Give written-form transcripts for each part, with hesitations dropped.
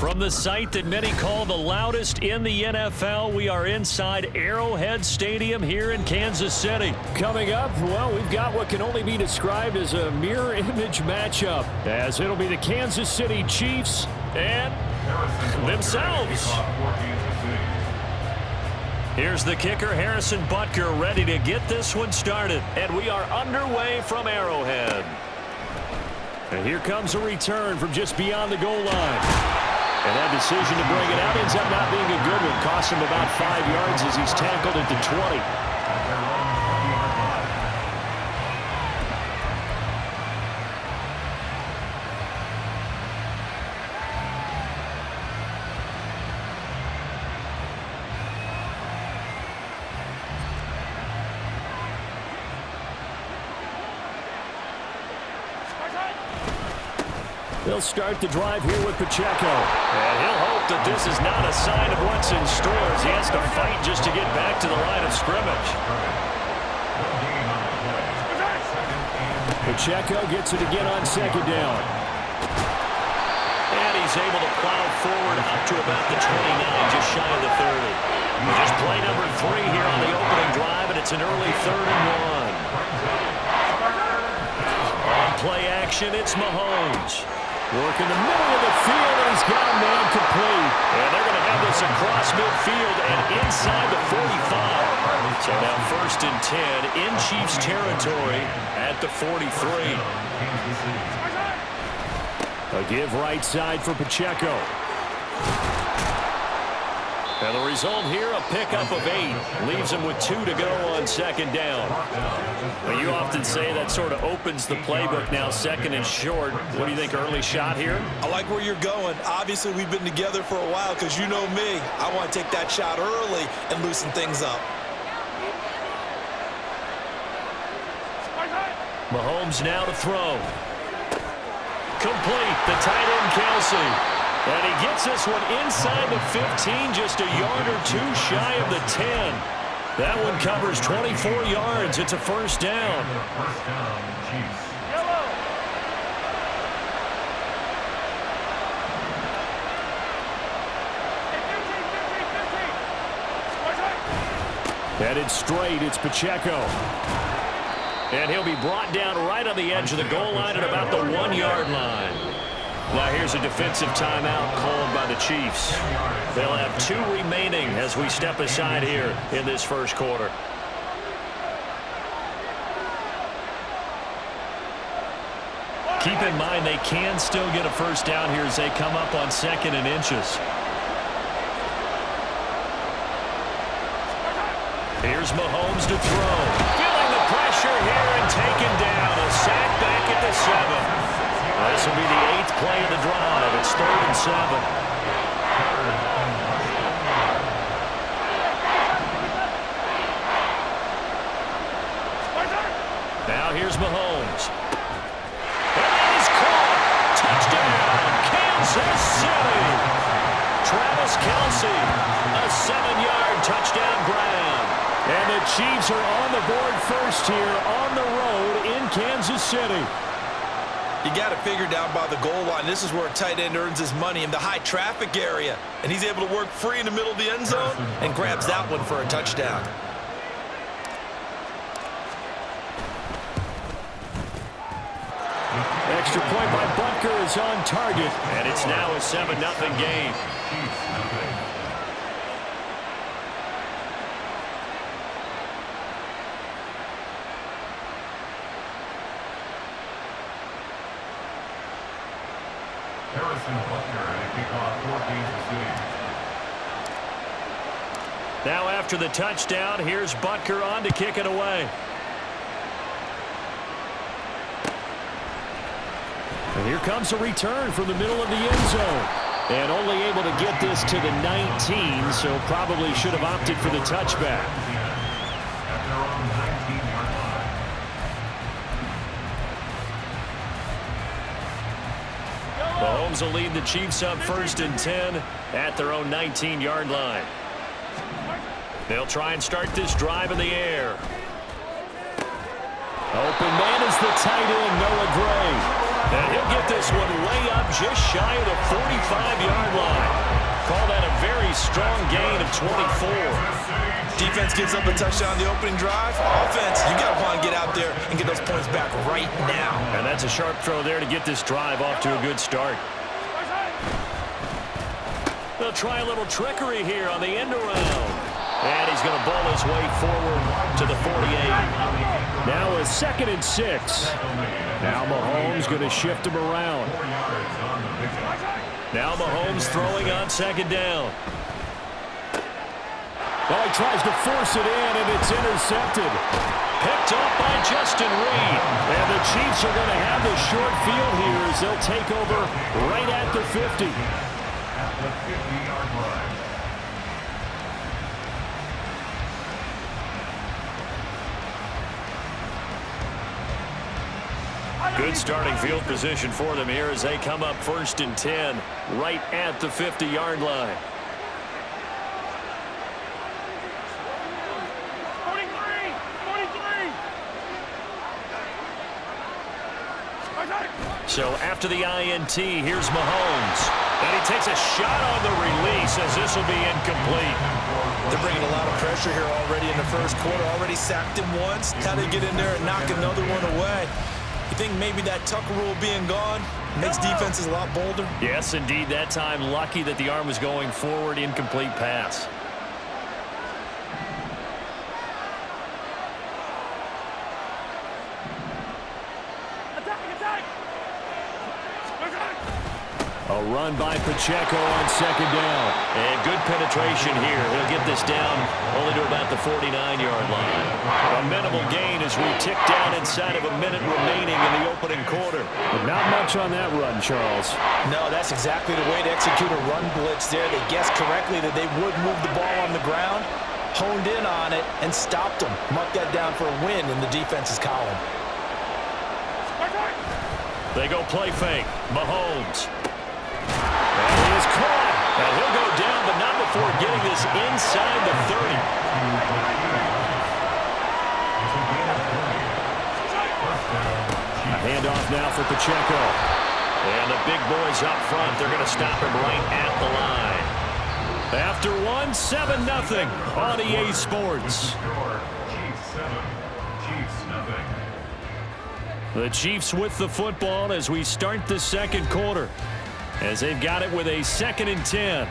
From the site that many call the loudest in the NFL, we are inside Arrowhead Stadium here in Kansas City. Coming up, well, we've got what can only be described as a mirror image matchup, as it'll be the Kansas City Chiefs and themselves. Here's the kicker, Harrison Butker, ready to get this one started. And we are underway from Arrowhead. And here comes a return from just beyond the goal line. And that decision to bring it out ends up not being a good one. Cost him about 5 yards as he's tackled at the 20. They'll start the drive here with Pacheco. And he'll hope that this is not a sign of what's in store as he has to fight just to get back to the line of scrimmage. Pacheco gets it again on second down. And he's able to plow forward up to about the 29, just shy of the 30. Just play number 3 here on the opening drive, and it's an early 3rd and 1. On play action, it's Mahomes. Working the middle of the field, and he's got a man complete. And they're going to have this across midfield and inside the 45. So now 1st and 10 in Chiefs territory at the 43. A give right side for Pacheco. And the result here, a pickup of 8. Leaves him with 2 to go on second down. Well, you often say that sort of opens the playbook now, 2nd and short. What do you think, early shot here? I like where you're going. Obviously, we've been together for a while because you know me. I want to take that shot early and loosen things up. Mahomes now to throw. Complete, the tight end Kelsey. And he gets this one inside the 15, just a yard or 2 shy of the 10. That one covers 24 yards. It's a 1st down. Headed straight, it's Pacheco. And he'll be brought down right on the edge of the goal line at about the 1-yard line. Now here's a defensive timeout called by the Chiefs. They'll have 2 remaining as we step aside here in this first quarter. Keep in mind they can still get a 1st down here as they come up on 2nd and inches. Here's Mahomes to throw. Feeling the pressure here and taken down. A sack back at the 7. This will be the 8th play of the drive. It's 3rd and 7. Now here's Mahomes. And he's caught. Touchdown, Kansas City. Travis Kelce, a 7-yard touchdown grab. And the Chiefs are on the board first here on the road in Kansas City. You got to figure down by the goal line. This is where a tight end earns his money in the high traffic area. And he's able to work free in the middle of the end zone and grabs that one for a touchdown. Extra point by Butker is on target. And it's now a 7-0 game. Now after the touchdown, here's Butker on to kick it away. And here comes a return from the middle of the end zone. And only able to get this to the 19, so probably should have opted for the touchback. Mahomes will lead the Chiefs up 1st and 10 at their own 19-yard line. They'll try and start this drive in the air. Open man is the tight end, Noah Gray. And he'll get this one way up just shy of the 45-yard line. strong gain of 24. Defense gives up a touchdown on the opening drive. Offense, you got to want to get out there and get those points back right now. And that's a sharp throw there to get this drive off to a good start. They'll try a little trickery here on the end around. And he's going to bowl his way forward to the 48. Now a 2nd and 6. Now Mahomes going to shift him around. Now Mahomes throwing on 2nd down. Well, he tries to force it in, and it's intercepted. Picked up by Justin Reed. And the Chiefs are going to have the short field here as they'll take over right at the 50. At the 50-yard line. Good starting field position for them here as they come up 1st and 10 right at the 50-yard line. So after the INT, here's Mahomes. And he takes a shot on the release as this will be incomplete. They're bringing a lot of pressure here already in the first quarter. Already sacked him once. How to get in there and knock another one away. You think maybe that Tucker rule being gone makes defenses a lot bolder? Yes, indeed. That time, lucky that the arm was going forward. Incomplete pass. A run by Pacheco on 2nd down. And good penetration here. He'll get this down only to about the 49-yard line. A minimal gain as we tick down inside of a minute remaining in the opening quarter. But not much on that run, Charles. No, that's exactly the way to execute a run blitz there. They guessed correctly that they would move the ball on the ground, honed in on it, and stopped them. Marked that down for a win in the defense's column. They go play fake. Mahomes. And he is caught. And he'll go down, but not before getting this inside the 30. A handoff now for Pacheco. And the big boys up front, they're going to stop him right at the line. After one, 7-0 on EA Sports. The Chiefs with the football as we start the second quarter, as they've got it with a 2nd and 10.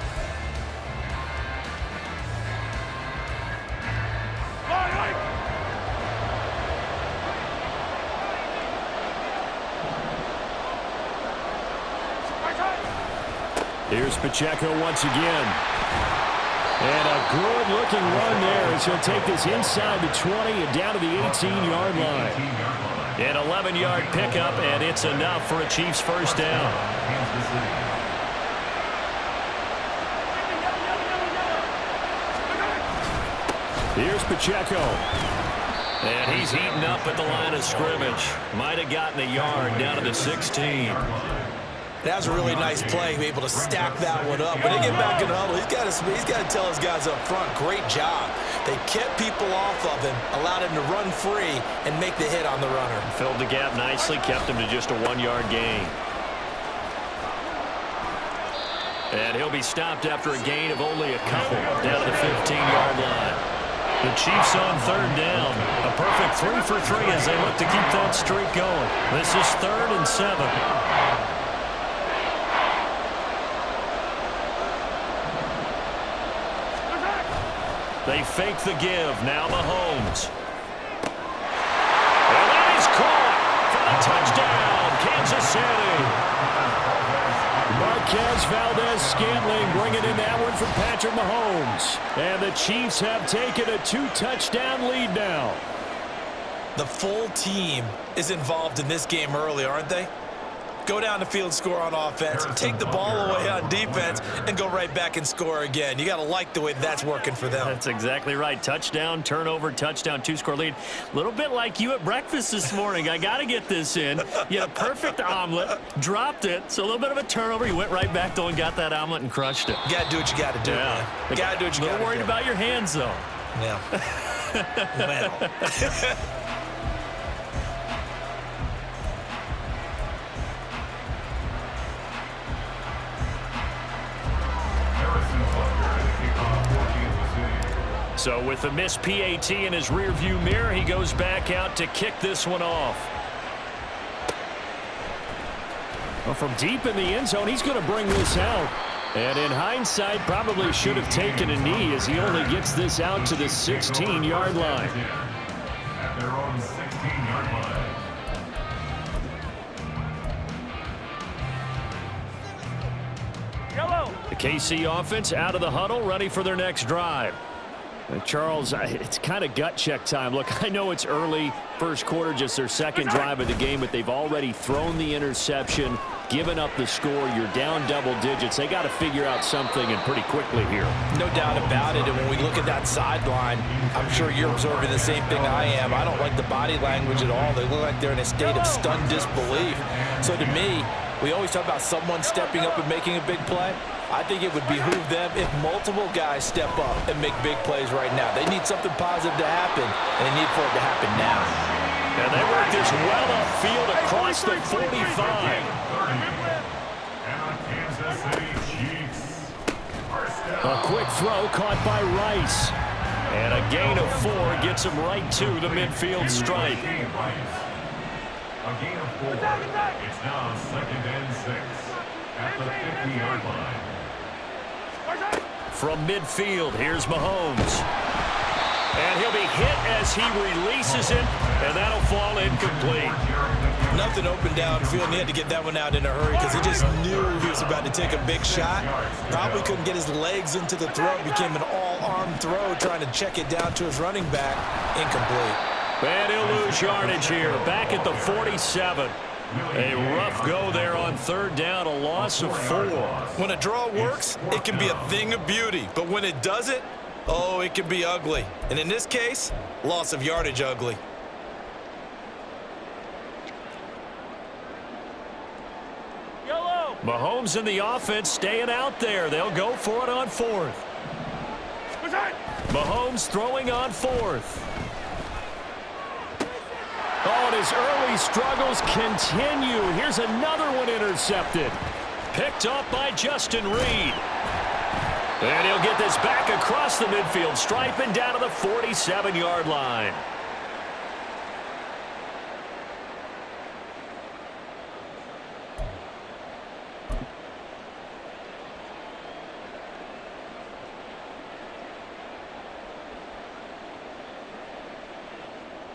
Here's Pacheco once again. And a good-looking run there as he'll take this inside the 20 and down to the 18-yard line. An 11-yard pickup, and it's enough for a Chiefs first down. Here's Pacheco. And he's heating up at the line of scrimmage. Might have gotten a yard down to the 16. That was a really nice play, be able to stack that one up. When they get back in the huddle, he's got to tell his guys up front, great job. They kept people off of him, allowed him to run free, and make the hit on the runner. Filled the gap nicely, kept him to just a 1-yard gain. And he'll be stopped after a gain of only a couple down to the 15-yard line. The Chiefs on 3rd down. A perfect 3 for 3 as they look to keep that streak going. This is 3rd and 7. They fake the give. Now Mahomes. And that is caught for the touchdown, Kansas City. Marquez Valdez-Scantling bringing in that one from Patrick Mahomes. And the Chiefs have taken a 2-touchdown lead now. The full team is involved in this game early, aren't they? Go down the field, score on offense, take the ball away on defense, and go right back and score again. You got to like the way that's working for them. That's exactly right. Touchdown, turnover, touchdown, 2-score lead. A little bit like you at breakfast this morning. I got to get this in. You had a perfect omelet, dropped it, so a little bit of a turnover. You went right back, though, and got that omelet and crushed it. You got to do what you got to do, man. You got to do what you got to do. A little worried about your hands, though. Yeah. Well. So with the missed PAT in his rearview mirror, he goes back out to kick this one off. Well, from deep in the end zone, he's going to bring this out. And in hindsight, probably should have taken a knee as he only gets this out to the 16-yard line. At their own 16-yard line. The KC offense out of the huddle, ready for their next drive. Charles, it's kind of gut check time. Look, I know it's early, first quarter, just their second drive of the game, but they've already thrown the interception, given up the score. You're down double digits. They got to figure out something, and pretty quickly here. No doubt about it. And when we look at that sideline, I'm sure you're observing the same thing I am. I don't like the body language at all. They look like they're in a state of stunned disbelief. So to me, we always talk about someone stepping up and making a big play. I think it would behoove them if multiple guys step up and make big plays right now. They need something positive to happen, and they need for it to happen now. And they work this well upfield across the 45. A quick throw caught by Rice. And a gain of 4 gets him right to the midfield stripe. A gain of 4. It's now 2nd and 6 at the 50-yard line. From midfield, here's Mahomes. And he'll be hit as he releases it, and that'll fall incomplete. Nothing open downfield, and he had to get that one out in a hurry because he just knew he was about to take a big shot. Probably couldn't get his legs into the throw. Became an all-arm throw, trying to check it down to his running back. Incomplete. And he'll lose yardage here, back at the 47. A rough go there on third down, a loss of 4. When a draw works, it can be a thing of beauty. But when it doesn't, oh, it can be ugly. And in this case, loss of yardage ugly. Mahomes and the offense staying out there. They'll go for it on 4th. Mahomes throwing on 4th. Oh, and his early struggles continue. Here's another one intercepted. Picked up by Justin Reed. And he'll get this back across the midfield stripe and down to the 47-yard line.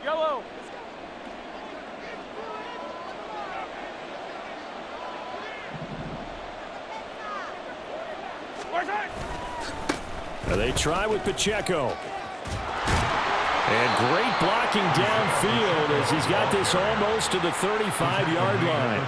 Yellow. They try with Pacheco. And great blocking downfield as he's got this almost to the 35-yard line.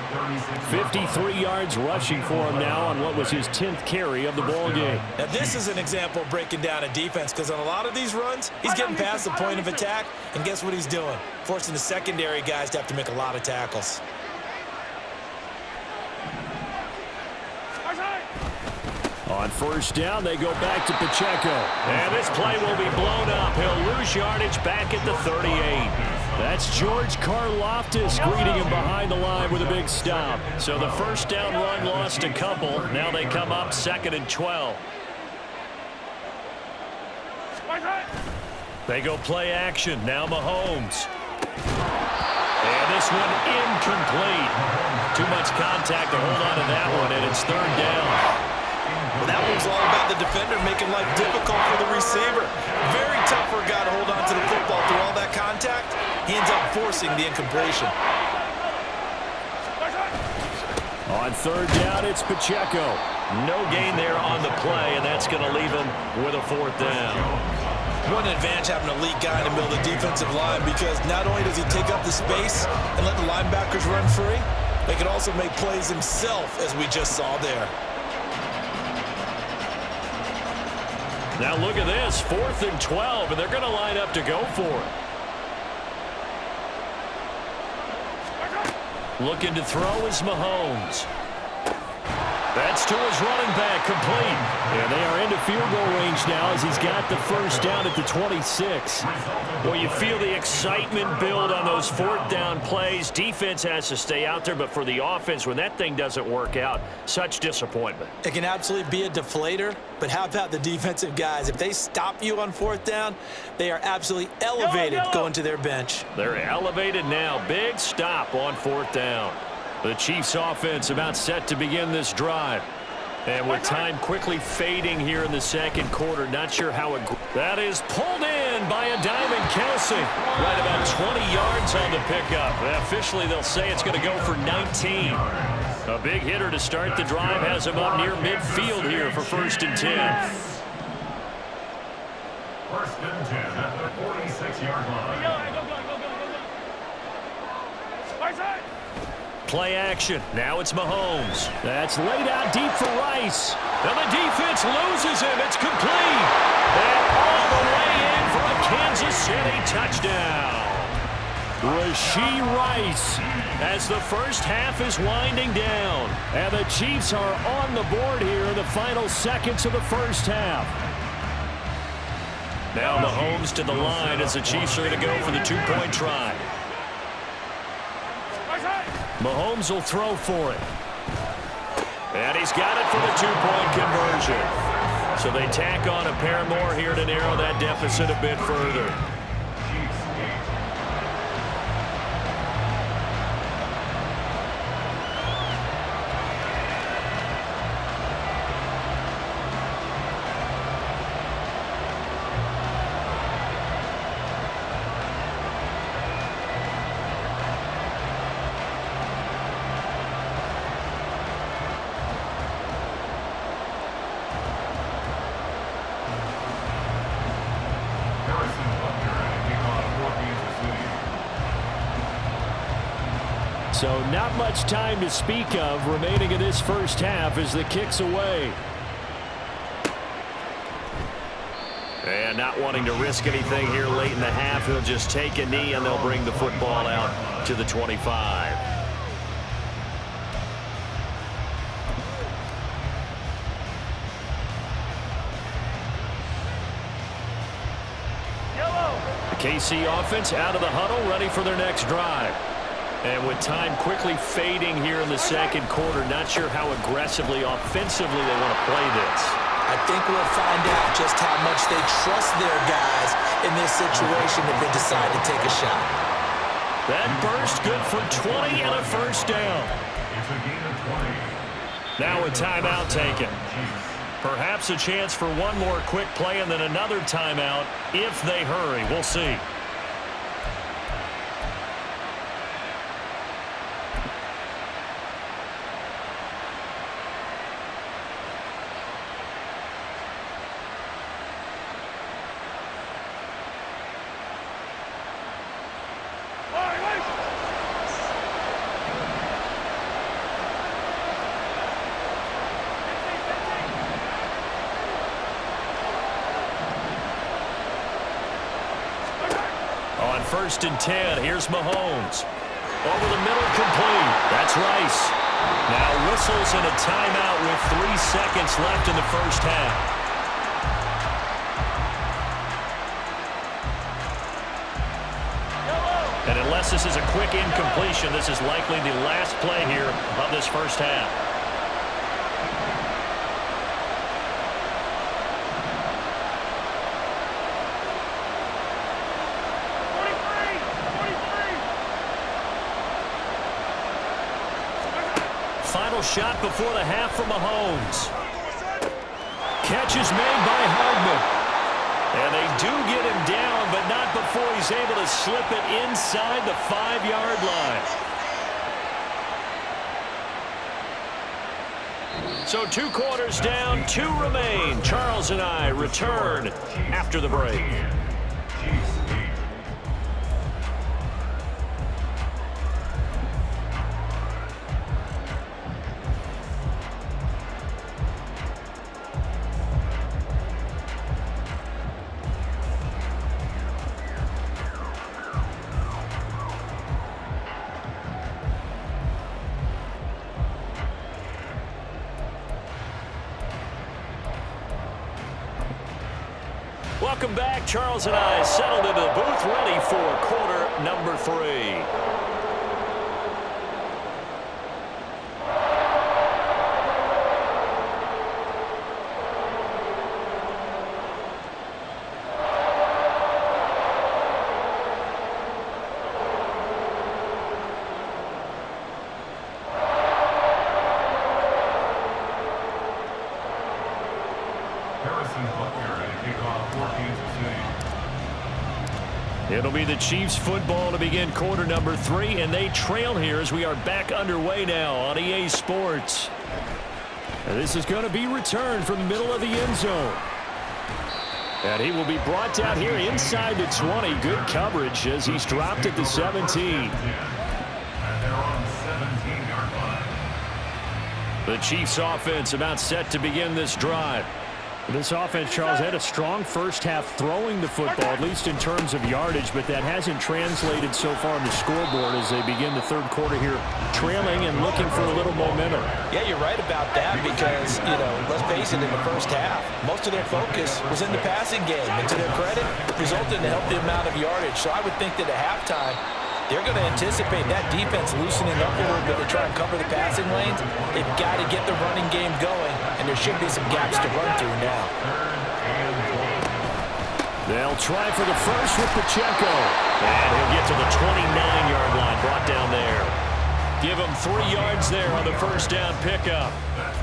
53 yards rushing for him now on what was his 10th carry of the ball game. Now this is an example of breaking down a defense because on a lot of these runs, he's getting past the point of attack, and guess what he's doing? Forcing the secondary guys to have to make a lot of tackles. On first down, they go back to Pacheco. And this play will be blown up. He'll lose yardage back at the 38. That's George Karlaftis greeting him behind the line with a big stop. So the first down run lost a couple. Now they come up 2nd and 12. They go play action. Now Mahomes. And this one incomplete. Too much contact to hold on to that one, and it's 3rd down. Well, that one's all about the defender making life difficult for the receiver. Very tough for a guy to hold on to the football through all that contact. He ends up forcing the incompletion. On 3rd down, it's Pacheco. No gain there on the play, and that's going to leave him with a 4th down. What an advantage having a elite guy in the middle of the defensive line, because not only does he take up the space and let the linebackers run free, they can also make plays himself, as we just saw there. Now look at this, 4th and 12, and they're going to line up to go for it. Looking to throw is Mahomes. That's to his running back, complete. And they are into field goal range now as he's got the first down at the 26. Well, you feel the excitement build on those fourth down plays. Defense has to stay out there, but for the offense, when that thing doesn't work out, such disappointment. It can absolutely be a deflator, but how about the defensive guys? If they stop you on fourth down, they are absolutely elevated going to their bench. They're elevated now. Big stop on fourth down. The Chiefs offense about set to begin this drive. And with time quickly fading here in the second quarter, not sure how it... That is pulled in by a diving Kelsey. Right about 20 yards on the pickup. Officially, they'll say it's going to go for 19. A big hitter to start the drive has him up near midfield here for 1st and 10. 1st and 10 at the 46-yard line. Play action. Now it's Mahomes. That's laid out deep for Rice. And the defense loses him. It's complete. And all the way in for a Kansas City touchdown. Rashee Rice as the first half is winding down. And the Chiefs are on the board here in the final seconds of the first half. Now Mahomes to the line as the Chiefs are going to go for the 2-point try. Mahomes will throw for it. And he's got it for the 2-point conversion. So they tack on a pair more here to narrow that deficit a bit further. So not much time to speak of remaining in this first half as the kick's away. And not wanting to risk anything here late in the half, he'll just take a knee and they'll bring the football out to the 25. The KC offense out of the huddle, ready for their next drive. And with time quickly fading here in the second quarter, not sure how aggressively, offensively they want to play this. I think we'll find out just how much they trust their guys in this situation if they decide to take a shot. That burst good for 20 and a first down. It's a gain of 20. Now a timeout taken. Perhaps a chance for one more quick play and then another timeout if they hurry. We'll see. On 1st and 10, here's Mahomes. Over the middle, complete. That's Rice. Now whistles and a timeout with 3 seconds left in the first half. And unless this is a quick incompletion, this is likely the last play here of this first half. Final shot before the half from Mahomes. Catch is made by Hardman. And they do get him down, but not before he's able to slip it inside the 5-yard line. So 2 quarters down, 2 remain. Charles and I return after the break. Welcome back. Charles and I settled into the booth ready for quarter number 3. It'll be the Chiefs football to begin quarter number 3, and they trail here as we are back underway now on EA Sports. And this is going to be returned from the middle of the end zone. And he will be brought down here inside the 20. Good coverage as he's dropped at the 17. The Chiefs offense about set to begin this drive. This offense, Charles, had a strong first half throwing the football, at least in terms of yardage, but that hasn't translated so far on the scoreboard as they begin the third quarter here, trailing and looking for a little momentum. Yeah, you're right about that because, let's face it, in the first half, most of their focus was in the passing game. And to their credit, resulted in a healthy amount of yardage. So I would think that at halftime, they're going to anticipate that defense loosening up a little bit to try and cover the passing lanes. They've got to get the running game going, and there should be some gaps to run through now. They'll try for the first with Pacheco. And he'll get to the 29-yard line, brought down there. Give him 3 yards there on the first down pickup.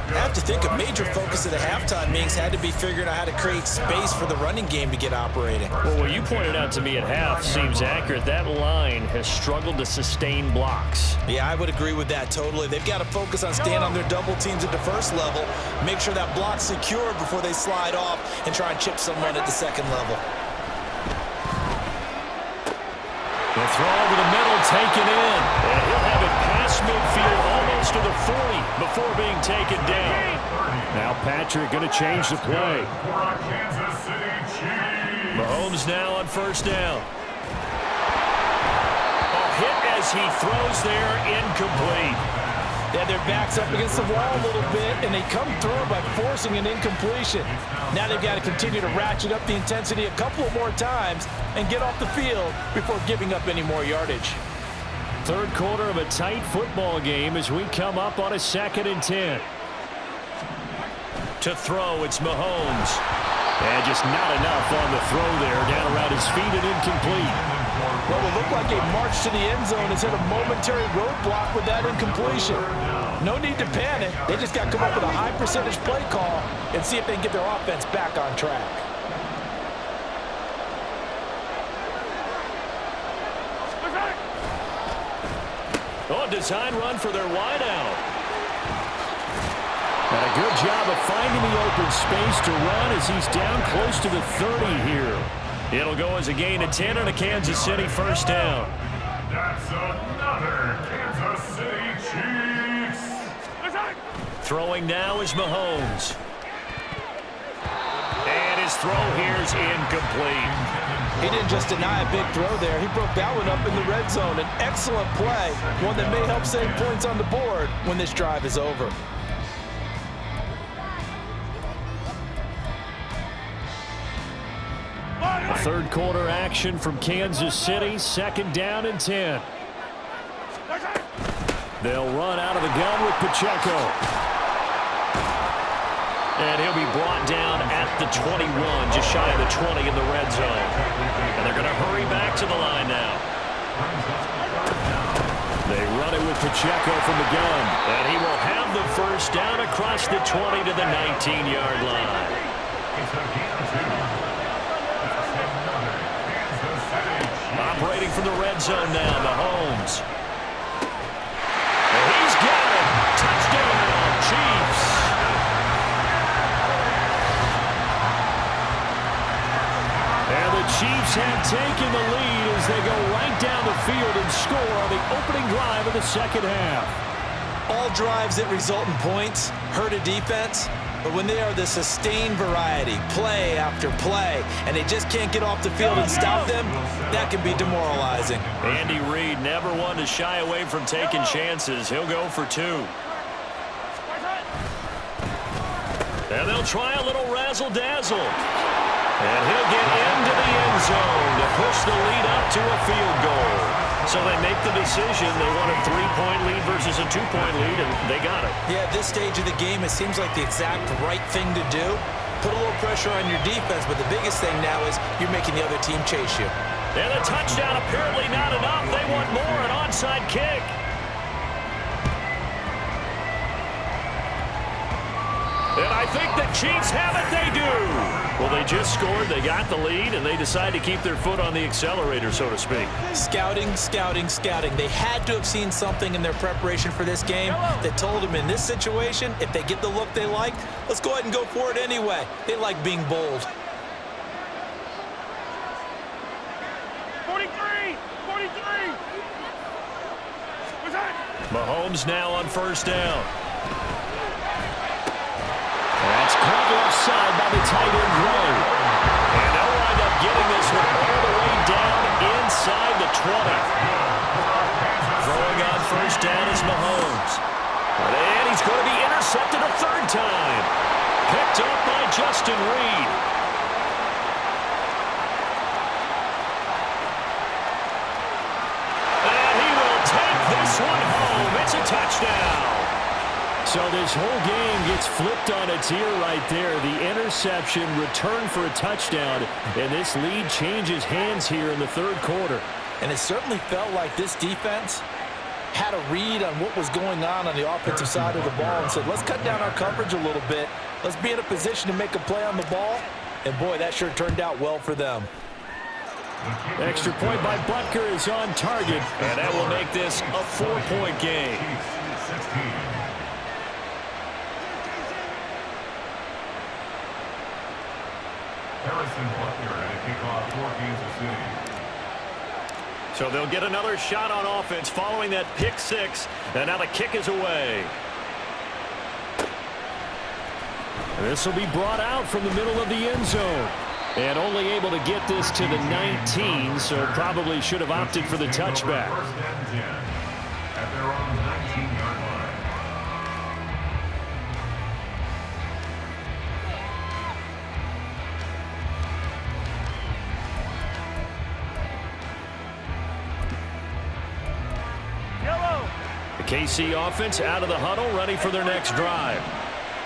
I have to think a major focus of the halftime meetings had to be figuring out how to create space for the running game to get operating. Well, what you pointed out to me at half seems accurate. That line has struggled to sustain blocks. Yeah, I would agree with that totally. They've got to focus on staying on their double teams at the first level, make sure that block's secured before they slide off and try and chip someone at the second level. The throw over the middle, taken in. And he'll have it past midfield, almost to the 40 before being taken down. Now Patrick going to change the play. Mahomes now on first down. A hit as he throws there, incomplete. They had their backs up against the wall a little bit, and they come through by forcing an incompletion. Now they've got to continue to ratchet up the intensity a couple of more times and get off the field before giving up any more yardage. Third quarter of a tight football game as we come up on a 2nd and 10. To throw, it's Mahomes. And just not enough on the throw there, down around his feet and incomplete. Well, it looked like a march to the end zone has hit a momentary roadblock with that incompletion. No need to panic. They just got to come up with a high percentage play call and see if they can get their offense back on track. Oh, design run for their wideout. And a good job of finding the open space to run as he's down close to the 30 here. It'll go as a gain of 10 on a Kansas City first down. That's another Kansas City Chiefs. Throwing now is Mahomes. And his throw here is incomplete. He didn't just deny a big throw there. He broke that one up in the red zone. An excellent play, one that may help save points on the board when this drive is over. Third quarter action from Kansas City, 2nd down and 10. They'll run out of the gun with Pacheco. And he'll be brought down at the 21, just shy of the 20 in the red zone. And they're going to hurry back to the line now. They run it with Pacheco from the gun. And he will have the first down across the 20 to the 19-yard line. Operating from the red zone now, Mahomes. And he's got it. Touchdown, Chiefs. And the Chiefs have taken the lead as they go right down the field and score on the opening drive of the second half. All drives that result in points hurt a defense, but when they are the sustained variety, play after play, and they just can't get off the field and stop them, that can be demoralizing. Andy Reid never one to shy away from taking chances. He'll go for 2. And they'll try a little razzle-dazzle. And he'll get into the end zone to push the lead up to a field goal. So they make the decision. They want a 3-point lead versus a 2-point lead, and they got it. Yeah, at this stage of the game, it seems like the exact right thing to do. Put a little pressure on your defense, but the biggest thing now is you're making the other team chase you. And a touchdown apparently not enough. They want more, an onside kick. And I think the Chiefs have it. They do. Well, they just scored. They got the lead, and they decide to keep their foot on the accelerator, so to speak. Scouting, scouting, scouting. They had to have seen something in their preparation for this game that told them in this situation, if they get the look they like, let's go ahead and go for it anyway. They like being bold. 43! 43! What's that? Mahomes now on first down. That's caught offside by the tight end, Gray. And they'll wind up getting this one all the way down inside the 20. Throwing on first down is Mahomes. And he's going to be intercepted a third time. Picked up by Justin Reed. And he will take this one home. It's a touchdown. So this whole game gets flipped on its ear right there. The interception, return for a touchdown, and this lead changes hands here in the third quarter. And it certainly felt like this defense had a read on what was going on the offensive side of the ball and said, let's cut down our coverage a little bit. Let's be in a position to make a play on the ball. And, boy, that sure turned out well for them. Extra point by Butker is on target, and that will make this a 4-point game. Harrison Butker and a kickoff for Kansas City. So they'll get another shot on offense following that pick six, and now the kick is away. This will be brought out from the middle of the end zone. And only able to get this to the 19, so probably should have opted for the touchback. First and 10 at their own 19-yard line. The KC offense out of the huddle, ready for their next drive.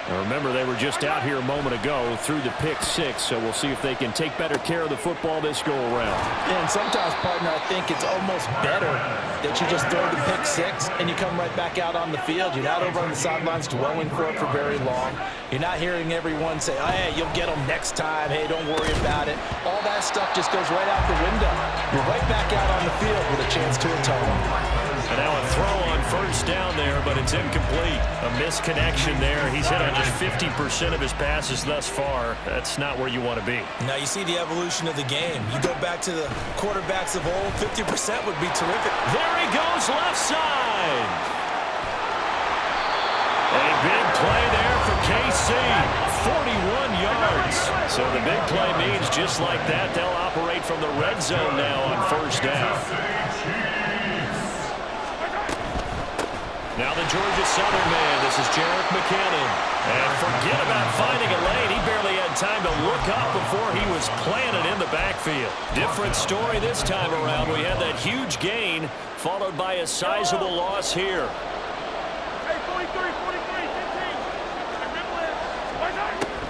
Now remember, they were just out here a moment ago through the pick six, so we'll see if they can take better care of the football this go-around. And sometimes, partner, I think it's almost better that you just throw the pick six and you come right back out on the field. You're not over on the sidelines dwelling for it for very long. You're not hearing everyone say, oh, hey, you'll get them next time. Hey, don't worry about it. All that stuff just goes right out the window. You're right back out on the field with a chance to atone. And now a throw on first down there, but it's incomplete. A misconnection there. He's hit on just 50% of his passes thus far. That's not where you want to be. Now you see the evolution of the game. You go back to the quarterbacks of old, 50% would be terrific. There he goes, left side. A big play there for KC. 41 yards. So the big play means just like that, they'll operate from the red zone now on first down. Now the Georgia Southern man, this is Jerick McKinnon. And forget about finding a lane. He barely had time to look up before he was planted in the backfield. Different story this time around. We had that huge gain followed by a sizable loss here. Hey, 43, 43,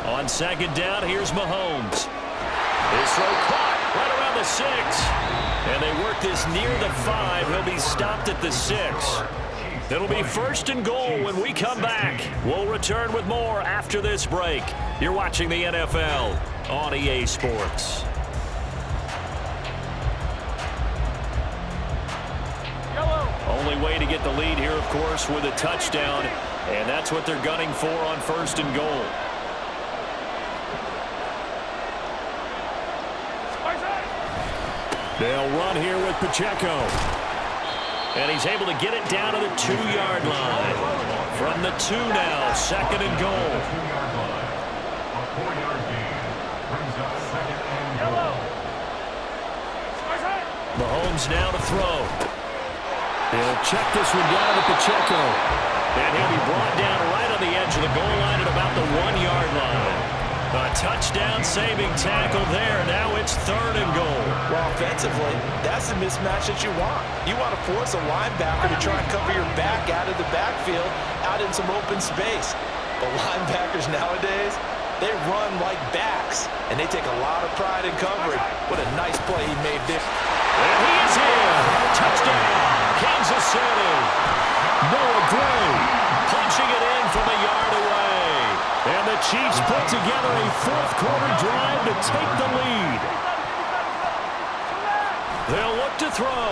15. On second down, here's Mahomes. His throw caught right around the 6. And they work this near the 5. He'll be stopped at the 6. It'll be first and goal when we come back. We'll return with more after this break. You're watching the NFL on EA Sports. Only way to get the lead here, of course, with a touchdown. And that's what they're gunning for on first and goal. They'll run here with Pacheco. And he's able to get it down to the 2-yard line. From the 2 now, second and goal. A 4-yard gain brings up second and goal. Mahomes now to throw. He'll check this one down to Pacheco. And he'll be brought down right on the edge of the goal line at about the 1-yard line. A touchdown-saving tackle there. Now it's 3rd and goal. Well, offensively, that's the mismatch that you want. You want to force a linebacker to try and cover your back out of the backfield, out in some open space. But linebackers nowadays, they run like backs, and they take a lot of pride in coverage. What a nice play he made there. And he is in. Touchdown, Kansas City. Noah Gray punching it in from a yard away. And the Chiefs put together a 4th quarter drive to take the lead. They'll look to throw.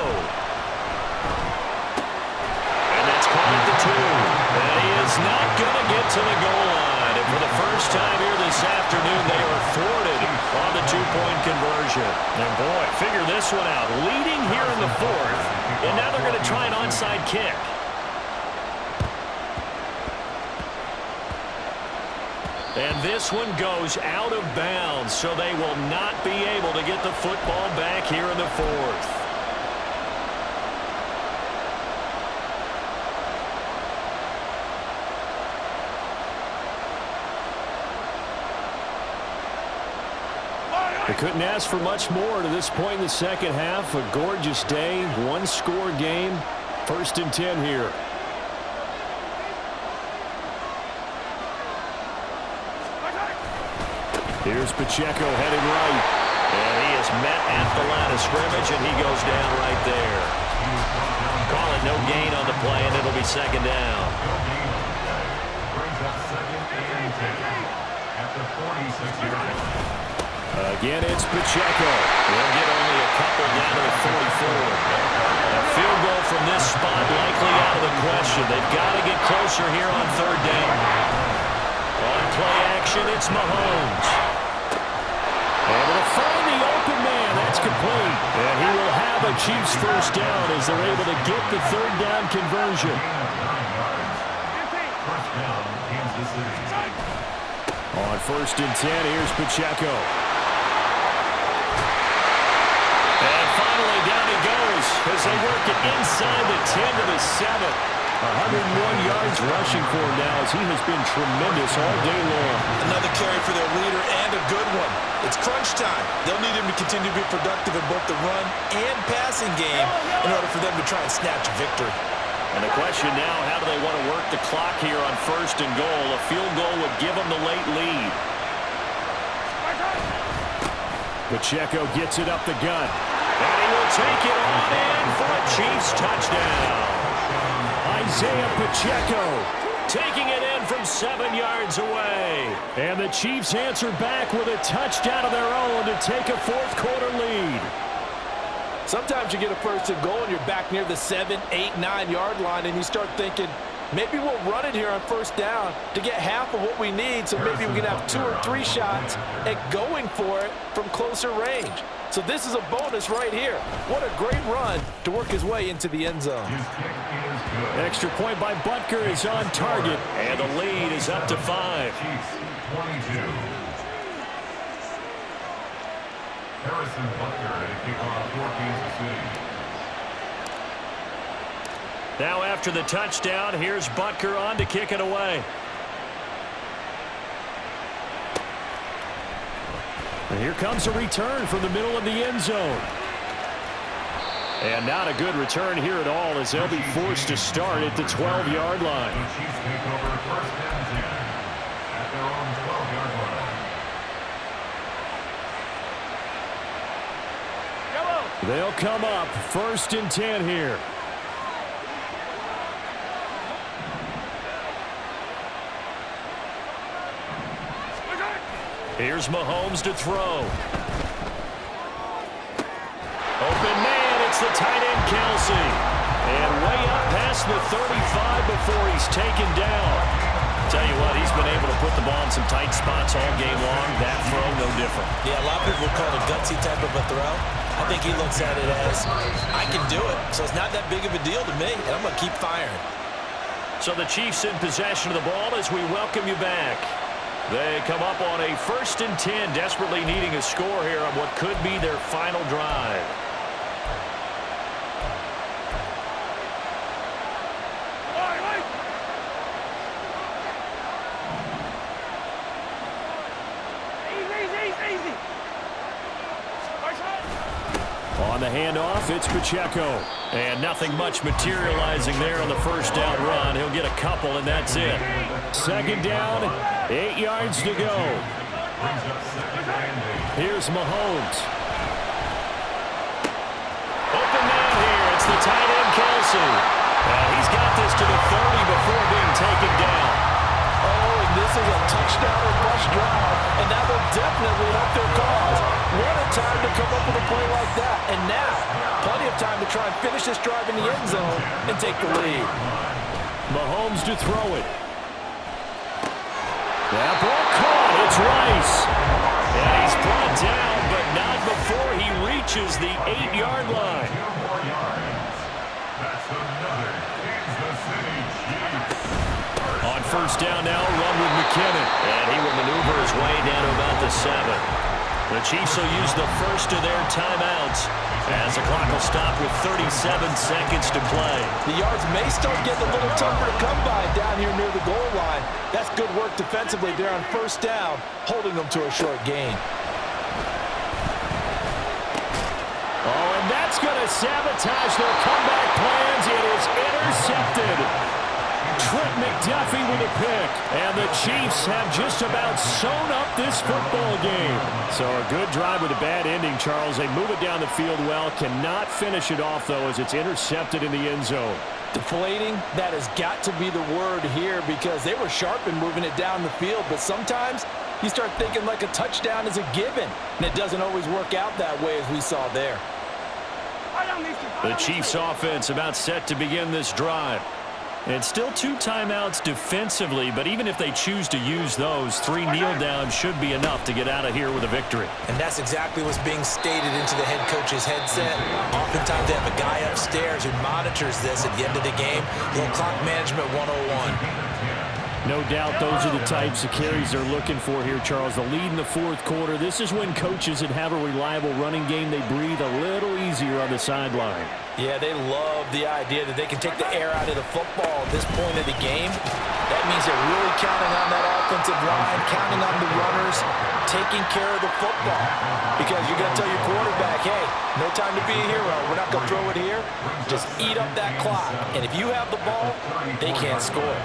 And that's caught at the 2. And he is not going to get to the goal line. And for the first time here this afternoon, they are thwarted on the 2-point conversion. And boy, figure this one out. Leading here in the 4th. And now they're going to try an onside kick. And this one goes out of bounds, so they will not be able to get the football back here in the 4th. They couldn't ask for much more to this point in the second half. A gorgeous day, 1-score game, 1st and 10 here. Here's Pacheco headed right. And he is met at the line of scrimmage, and he goes down right there. Call it no gain on the play, and it'll be 2nd down. Brings up 2nd and 10 at the 46-yard line. Again, it's Pacheco. They'll get only a couple down to the 44. A field goal from this spot likely out of the question. They've got to get closer here on 3rd down. On play action, it's Mahomes. Able to find the open man. That's complete. And he will have a Chiefs 1st down as they're able to get the 3rd down conversion. 1st down, Kansas City. On 1st and 10, here's Pacheco. And finally down he goes as they work it inside the 10 to the 7. 101 yards rushing for him now as he has been tremendous all day long. Another carry for their leader and a good one. It's crunch time. They'll need him to continue to be productive in both the run and passing game in order for them to try and snatch a victory. And the question now, how do they want to work the clock here on 1st and goal? A field goal would give them the late lead. Pacheco gets it up the gut. And he will take it on in for a Chiefs touchdown. Isaiah Pacheco taking it in from 7 yards away. And the Chiefs answer back with a touchdown of their own to take a 4th quarter lead. Sometimes you get a 1st and goal and you're back near the 7, 8, 9 yard line and you start thinking, maybe we'll run it here on 1st down to get half of what we need, so maybe we can have 2 or 3 shots at going for it from closer range. So this is a bonus right here. What a great run to work his way into the end zone. Extra point by Butker is on target, and the lead is up to 5. Chiefs 22. Harrison Butker at kickoff for Kansas City. Now after the touchdown, here's Butker on to kick it away. And here comes a return from the middle of the end zone. And not a good return here at all as they'll be forced to start at the 12-yard line. The Chiefs take over 1st and 10 at their own 12-yard line. They'll come up 1st and 10 here. Here's Mahomes to throw. Open man, it's the tight end Kelsey. And way up past the 35 before he's taken down. Tell you what, he's been able to put the ball in some tight spots all game long. That throw, no different. Yeah, a lot of people would call it a gutsy type of a throw. I think he looks at it as, I can do it, so it's not that big of a deal to me, and I'm going to keep firing. So the Chiefs in possession of the ball as we welcome you back. They come up on a 1st and 10, desperately needing a score here on what could be their final drive. easy. Nice hit. On the handoff, it's Pacheco. And nothing much materializing there on the first down run. He'll get a couple, and that's it. Second down, 8 yards to go. Here's Mahomes. Open man here. It's the tight end, Kelsey. And he's got this to the 30 before being taken down. Oh, and this is a touchdown or bust drive, and that will definitely help their cause. What a time to come up with a play like that. And now, plenty of time to try and finish this drive in the end zone and take the lead. Mahomes to throw it. That ball caught. It's Rice. And he's brought down, but not before he reaches the 8-yard line. That's another Kansas City Chiefs. On first down now, run with McKinnon. And he will maneuver his way down to about the 7. The Chiefs will use the first of their timeouts as the clock will stop with 37 seconds to play. The yards may start getting a little tougher to come by down here near the goal line. That's good work defensively there on first down, holding them to a short gain. Oh, and that's going to sabotage their comeback plans. It is intercepted. Trent McDuffie with a pick. And the Chiefs have just about sewn up this football game. So a good drive with a bad ending, Charles. They move it down the field well. Cannot finish it off, though, as it's intercepted in the end zone. Deflating, that has got to be the word here because they were sharp in moving it down the field. But sometimes you start thinking like a touchdown is a given. And it doesn't always work out that way as we saw there. The Chiefs offense about set to begin this drive. And still 2 timeouts defensively, but even if they choose to use those, 3 kneel downs should be enough to get out of here with a victory. And that's exactly what's being stated into the head coach's headset. Oftentimes they have a guy upstairs who monitors this at the end of the game. Little clock management 101. No doubt those are the types of carries they're looking for here, Charles. The lead in the fourth quarter. This is when coaches that have a reliable running game, they breathe a little easier on the sideline. Yeah, they love the idea that they can take the air out of the football at this point of the game. That means they're really counting on that offensive line, counting on the runners, taking care of the football. Because you're going to tell your quarterback, hey, no time to be a hero. We're not going to throw it here. Just eat up that clock. And if you have the ball, they can't score.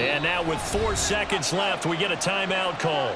And now with 4 seconds left, we get a timeout call.